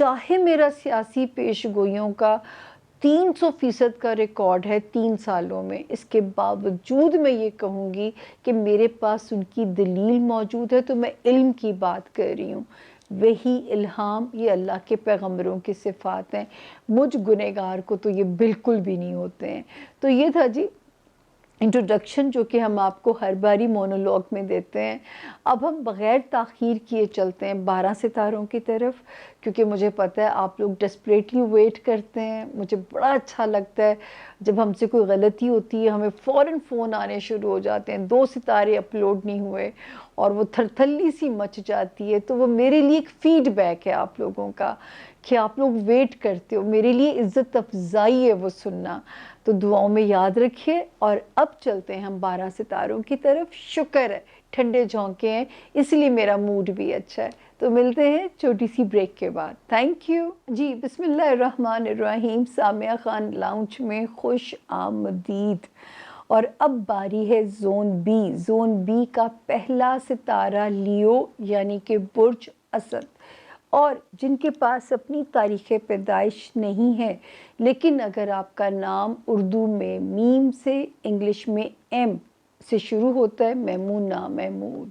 چاہے میرا سیاسی پیش گوئیوں کا 300% کا ریکارڈ ہے 3 سالوں میں، اس کے باوجود میں یہ کہوں گی کہ میرے پاس ان کی دلیل موجود ہے، تو میں علم کی بات کر رہی ہوں۔ وہی، الہام، یہ اللہ کے پیغمبروں کی صفات ہیں، مجھ گنہگار کو تو یہ بالکل بھی نہیں ہوتے ہیں۔ تو یہ تھا جی انٹروڈکشن جو کہ ہم آپ کو ہر باری مونولوگ میں دیتے ہیں۔ اب ہم بغیر تاخیر کیے چلتے ہیں 12 ستاروں کی طرف، کیونکہ مجھے پتہ ہے آپ لوگ ڈسپریٹلی ویٹ کرتے ہیں۔ مجھے بڑا اچھا لگتا ہے جب ہم سے کوئی غلطی ہوتی ہے، ہمیں فوراً فون آنے شروع ہو جاتے ہیں، 2 ستارے اپلوڈ نہیں ہوئے، اور وہ تھرتھلی سی مچ جاتی ہے۔ تو وہ میرے لیے ایک فیڈ بیک ہے آپ لوگوں کا کہ آپ لوگ ویٹ کرتے ہو، میرے لیے عزت افزائی ہے وہ سننا۔ تو دعاؤں میں یاد رکھیے، اور اب چلتے ہیں ہم 12 ستاروں کی طرف۔ شکر ہے ٹھنڈے جھونکے ہیں، اس لیے میرا موڈ بھی اچھا ہے۔ تو ملتے ہیں چھوٹی سی بریک کے بعد۔ تھینک یو جی۔ بسم اللہ الرحمن الرحیم۔ سامیہ خان لاؤنج میں خوش آمدید۔ اور اب باری ہے زون بی۔ زون بی کا پہلا ستارہ لیو یعنی کہ برج اسد، اور جن کے پاس اپنی تاریخ پیدائش نہیں ہے، لیکن اگر آپ کا نام اردو میں میم سے، انگلش میں ایم سے شروع ہوتا ہے، میمونہ، محمود،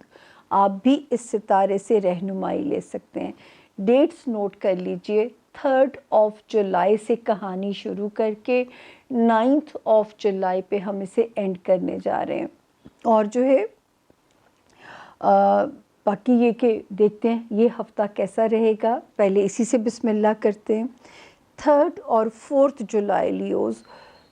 آپ بھی اس ستارے سے رہنمائی لے سکتے ہیں۔ ڈیٹس نوٹ کر لیجئے، 3 جولائی سے کہانی شروع کر کے 9 جولائی پہ ہم اسے اینڈ کرنے جا رہے ہیں۔ اور جو ہے باقی یہ کہ دیکھتے ہیں یہ ہفتہ کیسا رہے گا۔ پہلے اسی سے بسم اللہ کرتے ہیں۔ 3 اور 4 جولائی لیوز،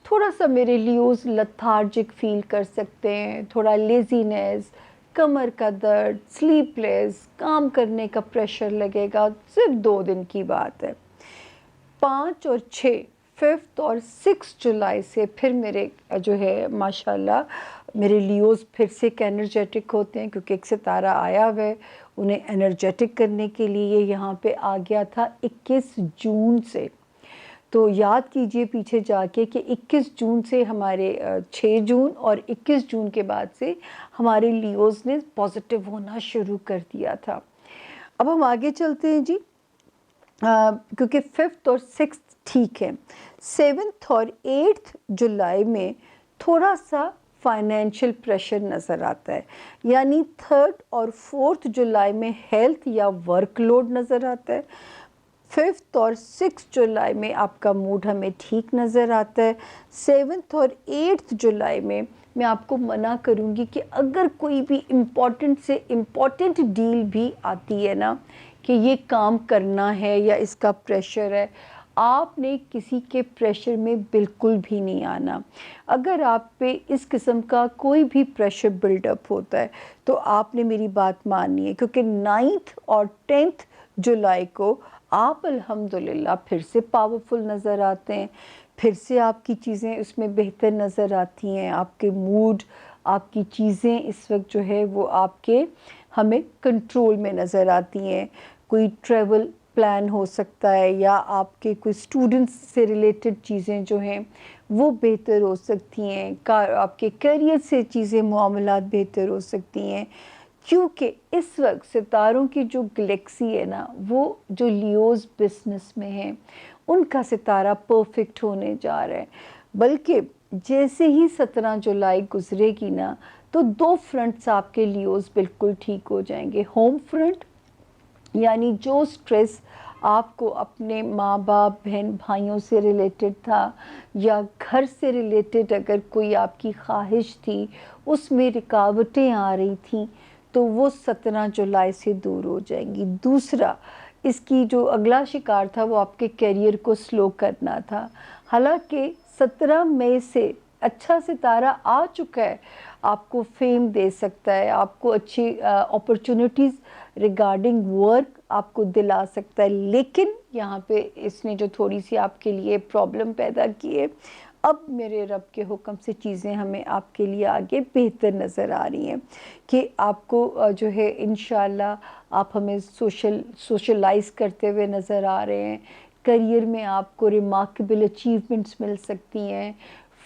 تھوڑا سا میرے لیوز لتھارجک فیل کر سکتے ہیں، تھوڑا لیزینس، کمر کا درد، سلیپ لیس، کام کرنے کا پریشر لگے گا، صرف 2 دن کی بات ہے۔ 5 اور 6، 5 اور 6 جولائی سے پھر میرے جو ہے ماشاءاللہ میرے لیوز پھر سے ایک انرجیٹک ہوتے ہیں، کیونکہ ایک ستارہ آیا ہوا ہے انہیں انرجیٹک کرنے کے لیے۔ یہ یہاں پہ آ گیا تھا 21 جون سے، تو یاد کیجئے پیچھے جا کے کہ 21 جون سے ہمارے 6 جون اور 21 جون کے بعد سے ہمارے لیوز نے پازیٹیو ہونا شروع کر دیا تھا۔ اب ہم آگے چلتے ہیں جی، کیونکہ 5 اور 6 ٹھیک ہے۔ 7 اور 8 جولائی میں تھوڑا سا فائنینشل پریشر نظر آتا ہے، یعنی 3 اور 4 جولائی میں ہیلتھ یا ورک لوڈ نظر آتا ہے۔ 5 اور 6 جولائی میں آپ کا موڈ ہمیں ٹھیک نظر آتا ہے۔ 7 اور 8 جولائی میں میں آپ کو منع کروں گی کہ اگر کوئی بھی امپورٹنٹ سے امپورٹنٹ ڈیل بھی آتی ہے نا کہ یہ کام کرنا ہے یا اس کا پریشر ہے، آپ نے کسی کے پریشر میں بالکل بھی نہیں آنا۔ اگر آپ پہ اس قسم کا کوئی بھی پریشر بلڈ اپ ہوتا ہے تو آپ نے میری بات ماننی ہے، کیونکہ 9 اور 10 جولائی کو آپ الحمدللہ پھر سے پاورفل نظر آتے ہیں، پھر سے آپ کی چیزیں اس میں بہتر نظر آتی ہیں، آپ کے موڈ، آپ کی چیزیں اس وقت جو ہے وہ آپ کے ہمیں کنٹرول میں نظر آتی ہیں۔ کوئی ٹریول پلان ہو سکتا ہے، یا آپ کے کوئی اسٹوڈنٹس سے ریلیٹڈ چیزیں جو ہیں وہ بہتر ہو سکتی ہیں، آپ کے کیریئر سے چیزیں، معاملات بہتر ہو سکتی ہیں، کیونکہ اس وقت ستاروں کی جو گلیکسی ہے نا، وہ جو لیوز بزنس میں ہیں ان کا ستارہ پرفیکٹ ہونے جا رہا ہے۔ بلکہ جیسے ہی 17 جولائی گزرے گی نا تو 2 فرنٹس آپ کے لیوز بالکل ٹھیک ہو جائیں گے۔ ہوم فرنٹ، یعنی جو سٹریس آپ کو اپنے ماں باپ، بہن بھائیوں سے ریلیٹڈ تھا، یا گھر سے ریلیٹڈ اگر کوئی آپ کی خواہش تھی اس میں رکاوٹیں آ رہی تھیں، تو وہ 17 جولائی سے دور ہو جائیں گی۔ دوسرا، اس کی جو اگلا شکار تھا وہ آپ کے کیریئر کو سلو کرنا تھا، حالانکہ 17 مئی سے اچھا ستارہ آ چکا ہے، آپ کو فیم دے سکتا ہے، آپ کو اچھی اپرچونٹیز ریگارڈنگ ورک آپ کو دلا سکتا ہے، لیکن یہاں پہ اس نے جو تھوڑی سی آپ کے لیے پرابلم پیدا کی ہے، اب میرے رب کے حکم سے چیزیں ہمیں آپ کے لیے آگے بہتر نظر آ رہی ہیں، کہ آپ کو جو ہے انشاءاللہ آپ ہمیں سوشلائز کرتے ہوئے نظر آ رہے ہیں، کریئر میں آپ کو ریمارکیبل اچیومنٹس مل سکتی ہیں،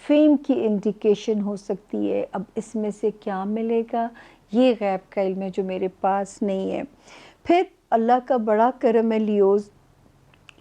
فیم کی انڈیکیشن ہو سکتی ہے۔ اب اس میں سے کیا ملے گا یہ غیب کا علم ہے جو میرے پاس نہیں ہے۔ پھر اللہ کا بڑا کرم ہے لیوز،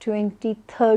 23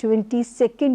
22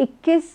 21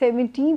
17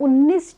19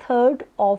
3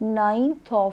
9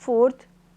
4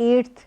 8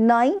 9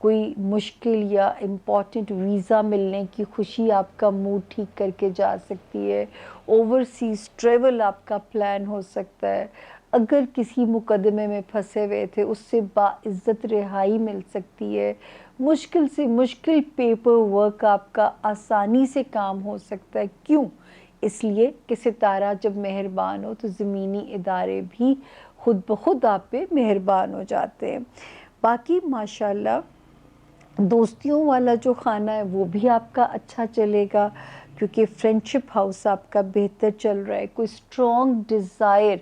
کوئی مشکل یا امپورٹنٹ ویزا ملنے کی خوشی آپ کا موڈ ٹھیک کر کے جا سکتی ہے. اوورسیز ٹریول آپ کا پلان ہو سکتا ہے. اگر کسی مقدمے میں پھنسے ہوئے تھے اس سے باعزت رہائی مل سکتی ہے. مشکل سے مشکل پیپر ورک آپ کا آسانی سے کام ہو سکتا ہے. کیوں؟ اس لیے کہ ستارہ جب مہربان ہو تو زمینی ادارے بھی خود بخود آپ پہ مہربان ہو جاتے ہیں. باقی ماشاءاللہ دوستیوں والا جو خانہ ہے وہ بھی آپ کا اچھا چلے گا، کیونکہ فرینڈشپ ہاؤس آپ کا بہتر چل رہا ہے. کوئی اسٹرانگ ڈیزائر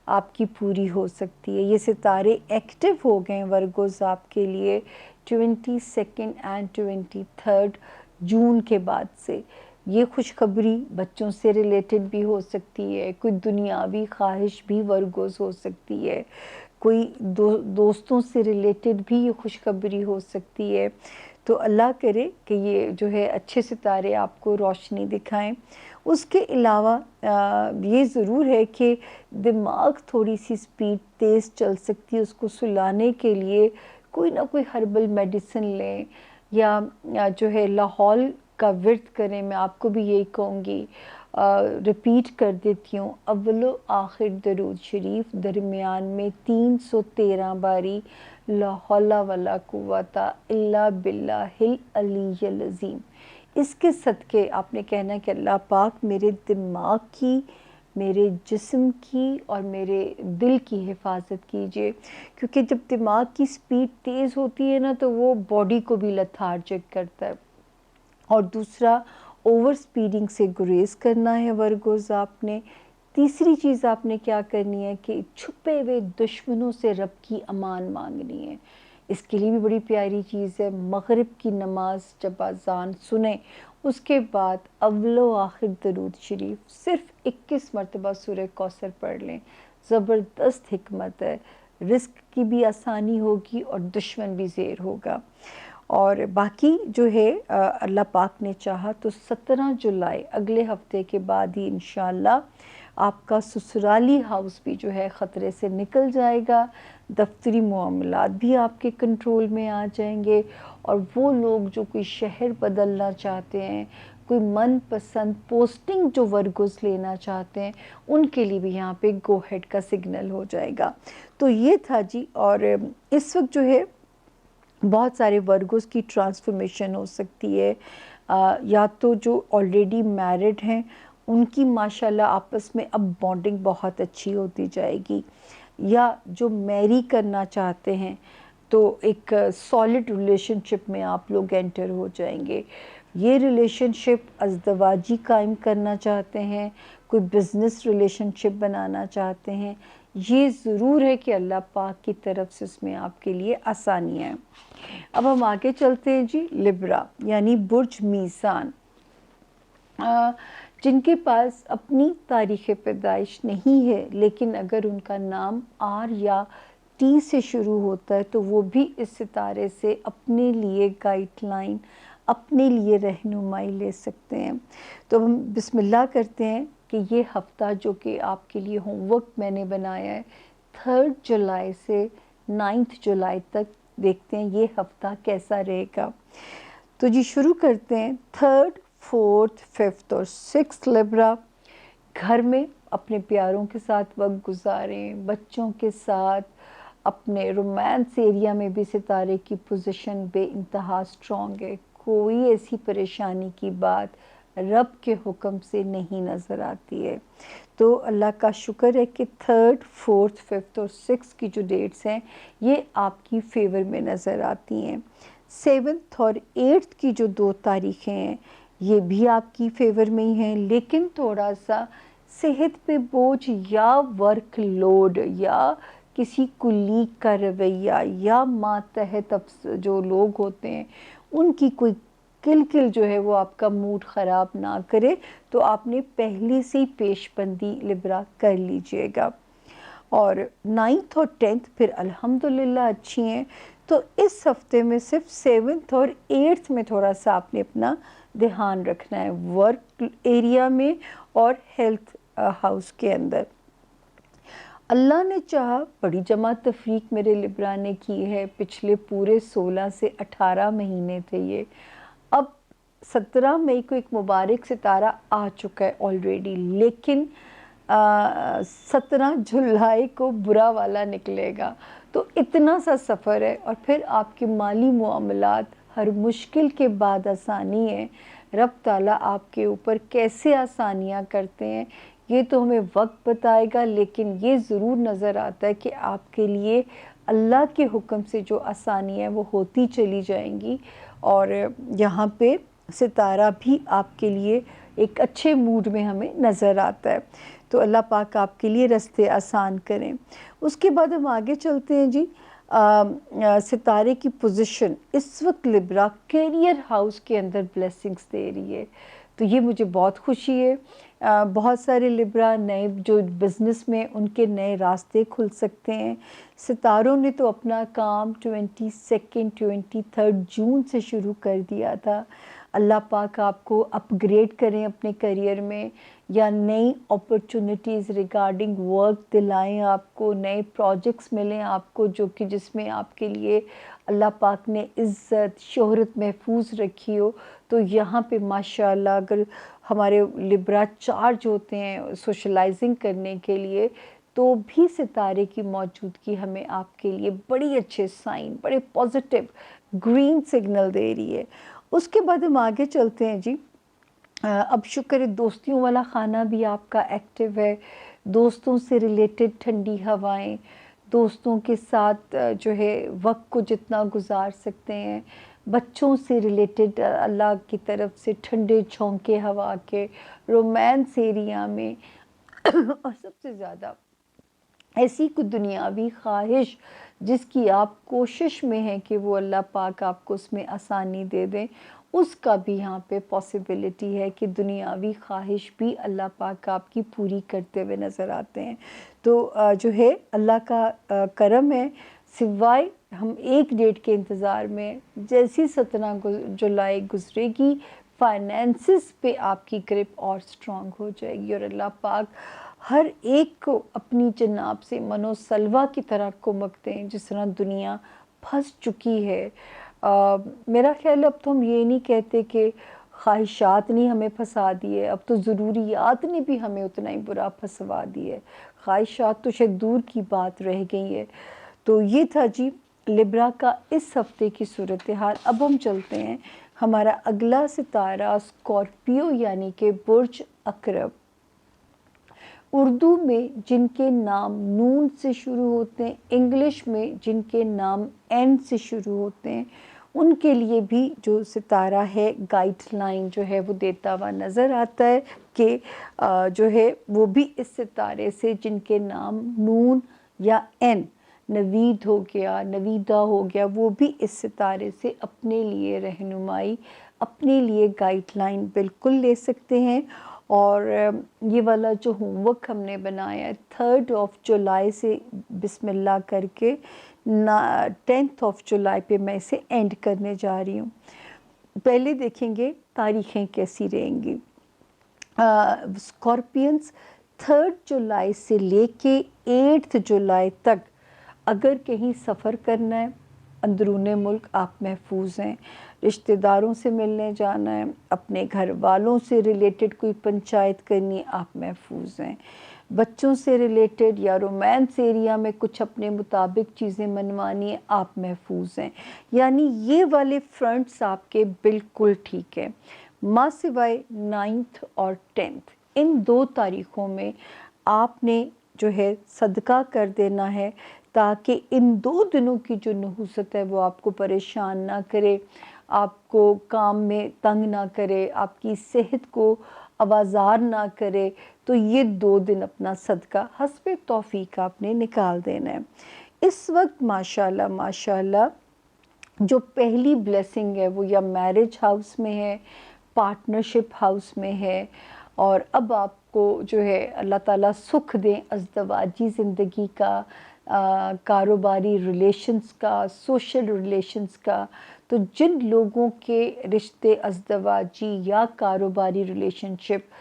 آپ کی پوری ہو سکتی ہے. یہ ستارے ایکٹیو ہو گئے ہیں ورگوز آپ کے لیے 22 اینڈ 23 جون کے بعد سے. یہ خوشخبری بچوں سے ریلیٹڈ بھی ہو سکتی ہے، کوئی دنیاوی خواہش بھی ورگوز ہو سکتی ہے، کوئی دوستوں سے ریلیٹڈ بھی یہ خوشخبری ہو سکتی ہے. تو اللہ کرے کہ یہ جو ہے اچھے ستارے آپ کو روشنی دکھائیں. اس کے علاوہ یہ ضرور ہے کہ دماغ تھوڑی سی سپیڈ تیز چل سکتی ہے. اس کو سلانے کے لیے کوئی نہ کوئی ہربل میڈیسن لیں یا جو ہے لاہور کا ورد کریں. میں آپ کو بھی یہی کہوں گی، ریپیٹ کر دیتی ہوں، اول و آخر درود شریف درمیان میں 313 باری لا حول ولا قوت الا باللہ العلی العظیم. اس کے صدقے آپ نے کہنا ہے کہ اللہ پاک میرے دماغ کی، میرے جسم کی اور میرے دل کی حفاظت کیجئے، کیونکہ جب دماغ کی سپیڈ تیز ہوتی ہے نا تو وہ باڈی کو بھی لتھارجک کرتا ہے. اور دوسرا، اوور سپیڈنگ سے گریز کرنا ہے ورگوز آپ نے. تیسری چیز آپ نے کیا کرنی ہے کہ چھپے ہوئے دشمنوں سے رب کی امان مانگنی ہے. اس کے لیے بھی بڑی پیاری چیز ہے، مغرب کی نماز جب اذان سنیں اس کے بعد اول و آخر درود شریف صرف 21 مرتبہ سورہ کوثر پڑھ لیں. زبردست حکمت ہے، رزق کی بھی آسانی ہوگی اور دشمن بھی زیر ہوگا. اور باقی جو ہے اللہ پاک نے چاہا تو 17 جولائی اگلے ہفتے کے بعد ہی انشاءاللہ آپ کا سسرالی ہاؤس بھی جو ہے خطرے سے نکل جائے گا. دفتری معاملات بھی آپ کے کنٹرول میں آ جائیں گے. اور وہ لوگ جو کوئی شہر بدلنا چاہتے ہیں، کوئی من پسند پوسٹنگ جو ورگوز لینا چاہتے ہیں، ان کے لیے بھی یہاں پہ گو ہیڈ کا سگنل ہو جائے گا. تو یہ تھا جی. اور اس وقت جو ہے بہت سارے ورگوز کی ٹرانسفارمیشن ہو سکتی ہے. یا تو جو آلریڈی میرڈ ہیں ان کی ماشاءاللہ آپس میں اب بانڈنگ بہت اچھی ہوتی جائے گی، یا جو میری کرنا چاہتے ہیں تو ایک سالڈ ریلیشن شپ میں آپ لوگ انٹر ہو جائیں گے. یہ ریلیشن شپ ازدواجی قائم کرنا چاہتے ہیں، کوئی بزنس ریلیشن شپ بنانا چاہتے ہیں، یہ ضرور ہے کہ اللہ پاک کی طرف سے اس میں آپ کے لیے آسانیاں ہیں. اب ہم آگے چلتے ہیں جی. لبرا یعنی برج میزان، جن کے پاس اپنی تاریخ پیدائش نہیں ہے لیکن اگر ان کا نام آر یا ٹی سے شروع ہوتا ہے تو وہ بھی اس ستارے سے اپنے لیے گائیڈ لائن، اپنے لیے رہنمائی لے سکتے ہیں. تو ہم بسم اللہ کرتے ہیں کہ یہ ہفتہ جو کہ آپ کے لیے ہوم ورک میں نے بنایا ہے 3 جولائی سے 9 جولائی تک، دیکھتے ہیں یہ ہفتہ کیسا رہے گا. تو جی شروع کرتے ہیں. 3، 4، 5 اور 6 لبرا. گھر میں اپنے پیاروں کے ساتھ وقت گزاریں، بچوں کے ساتھ. اپنے رومانس ایریا میں بھی ستارے کی پوزیشن بے انتہا سٹرونگ ہے. کوئی ایسی پریشانی کی بات رب کے حکم سے نہیں نظر آتی ہے. تو اللہ کا شکر ہے کہ 3، 4، 5 اور 6 کی جو ڈیٹس ہیں یہ آپ کی فیور میں نظر آتی ہیں. 7 اور 8 کی جو 2 تاریخیں ہیں یہ بھی آپ کی فیور میں ہی ہیں، لیکن تھوڑا سا صحت پہ بوجھ یا ورک لوڈ یا کسی کلیگ کا رویہ یا ماتحت جو لوگ ہوتے ہیں ان کی کوئی کل جو ہے وہ آپ کا موڈ خراب نہ کرے. تو آپ نے پہلے سے ہی پیش بندی لبرا کر لیجئے گا. اور 9 اور 10 پھر الحمدللہ اچھی ہیں. تو اس ہفتے میں صرف 7 اور 8 میں تھوڑا سا آپ نے اپنا دھیان رکھنا ہے ورک ایریا میں اور ہیلتھ ہاؤس کے اندر. اللہ نے چاہا بڑی جمع تفریق میرے لبرا نے کی ہے، پچھلے پورے 16 سے 18 مہینے تھے یہ. اب 17 مئی کو ایک مبارک ستارہ آ چکا ہے آلریڈی، لیکن 17 جولائی کو برا والا نکلے گا. تو اتنا سا سفر ہے، اور پھر آپ کے مالی معاملات، ہر مشکل کے بعد آسانی ہے. رب تعالیٰ آپ کے اوپر کیسے آسانیاں کرتے ہیں یہ تو ہمیں وقت بتائے گا، لیکن یہ ضرور نظر آتا ہے کہ آپ کے لیے اللہ کے حکم سے جو آسانی ہے وہ ہوتی چلی جائیں گی. اور یہاں پہ ستارہ بھی آپ کے لیے ایک اچھے موڈ میں ہمیں نظر آتا ہے. تو اللہ پاک آپ کے لیے رستے آسان کریں. اس کے بعد ہم آگے چلتے ہیں جی. ستارے کی پوزیشن اس وقت لبرا کیریئر ہاؤس کے اندر بلیسنگز دے رہی ہے، تو یہ مجھے بہت خوشی ہے. بہت سارے لبرا نئے جو بزنس میں ان کے نئے راستے کھل سکتے ہیں. ستاروں نے تو اپنا کام 22 جون سے شروع کر دیا تھا. اللہ پاک آپ کو اپ گریڈ کریں اپنے کریئر میں، یا نئی اپرچونٹیز ریگارڈنگ ورک دلائیں، آپ کو نئے پروجیکٹس ملیں آپ کو، جو کہ جس میں آپ کے لیے اللہ پاک نے عزت شہرت محفوظ رکھی ہو. تو یہاں پہ ماشاءاللہ اگر ہمارے لبرا چارج ہوتے ہیں سوشلائزنگ کرنے کے لیے، تو بھی ستارے کی موجودگی ہمیں آپ کے لیے بڑی اچھے سائن، بڑے پازیٹیو گرین سگنل دے رہی ہے. اس کے بعد ہم آگے چلتے ہیں جی. اب شکر ہے دوستیوں والا خانہ بھی آپ کا ایکٹیو ہے. دوستوں سے ریلیٹڈ ٹھنڈی ہوائیں، دوستوں کے ساتھ جو ہے وقت کو جتنا گزار سکتے ہیں. بچوں سے ریلیٹڈ اللہ کی طرف سے ٹھنڈے جھونکے ہوا کے رومانس ایریا میں. اور سب سے زیادہ ایسی کوئی دنیاوی خواہش جس کی آپ کوشش میں ہیں کہ وہ اللہ پاک آپ کو اس میں آسانی دے دیں، اس کا بھی یہاں پہ پاسبلٹی ہے کہ دنیاوی خواہش بھی اللہ پاک آپ کی پوری کرتے ہوئے نظر آتے ہیں. تو جو ہے اللہ کا کرم ہے. سوائے ہم ایک ڈیٹ کے انتظار میں، جیسی 17 جولائی گزرے گی فائنینسز پہ آپ کی گرپ اور سٹرونگ ہو جائے گی، اور اللہ پاک ہر ایک کو اپنی جناب سے منو سلوا کی طرح کمکتے ہیں جس طرح دنیا پھنس چکی ہے. میرا خیال اب تو ہم یہ نہیں کہتے کہ خواہشات نے ہمیں پھنسا دیے، اب تو ضروریات نے بھی ہمیں اتنا ہی برا پھنسوا دی ہے. خواہشات تو شاید دور کی بات رہ گئی ہے. تو یہ تھا جی لبرا کا اس ہفتے کی صورتحال. اب ہم چلتے ہیں ہمارا اگلا ستارہ اسکارپیو یعنی کہ برج عقرب. اردو میں جن کے نام نون سے شروع ہوتے ہیں، انگلش میں جن کے نام این سے شروع ہوتے ہیں، ان کے لیے بھی جو ستارہ ہے گائیڈ لائن جو ہے وہ دیتا ہوا نظر آتا ہے کہ جو ہے وہ بھی اس ستارے سے جن کے نام نون یا این، نوید ہو گیا، نویدہ ہو گیا، وہ بھی اس ستارے سے اپنے لیے رہنمائی، اپنے لیے گائیڈ لائن بالکل لے سکتے ہیں. اور یہ والا جو ہوم ورک ہم نے بنایا ہے 3 جولائی سے بسم اللہ کر کے 10 جولائی پہ میں اسے اینڈ کرنے جا رہی ہوں. پہلے دیکھیں گے تاریخیں کیسی رہیں گی. اسکارپینز 3 جولائی سے لے کے 8 جولائی تک اگر کہیں سفر کرنا ہے، اندرون ملک آپ محفوظ ہیں. رشتہ داروں سے ملنے جانا ہے، اپنے گھر والوں سے ریلیٹڈ کوئی پنچایت کرنی ہے، آپ محفوظ ہیں. بچوں سے ریلیٹڈ یا رومانس ایریا میں کچھ اپنے مطابق چیزیں منوانی ہیں، آپ محفوظ ہیں. یعنی یہ والے فرنٹس آپ کے بالکل ٹھیک ہیں، ماں سوائے 9 اور 10 ان 2 تاریخوں میں آپ نے جو ہے صدقہ کر دینا ہے، تاکہ ان 2 دنوں کی جو نحوست ہے وہ آپ کو پریشان نہ کرے، آپ کو کام میں تنگ نہ کرے، آپ کی صحت کو آوازار نہ کرے. تو یہ 2 دن اپنا صدقہ حسب توفیق آپ نے نکال دینا ہے. اس وقت ماشاءاللہ ماشاءاللہ جو پہلی بلیسنگ ہے وہ یا میرج ہاؤس میں ہے، پارٹنرشپ ہاؤس میں ہے، اور اب آپ کو جو ہے اللہ تعالیٰ سکھ دیں ازدواجی زندگی کا، کاروباری ریلیشنز کا، سوشل ریلیشنز کا. تو جن لوگوں کے رشتے ازدواجی یا کاروباری ریلیشن شپ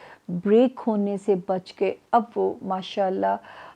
بریک ہونے سے بچ کے اب وہ ماشاءاللہ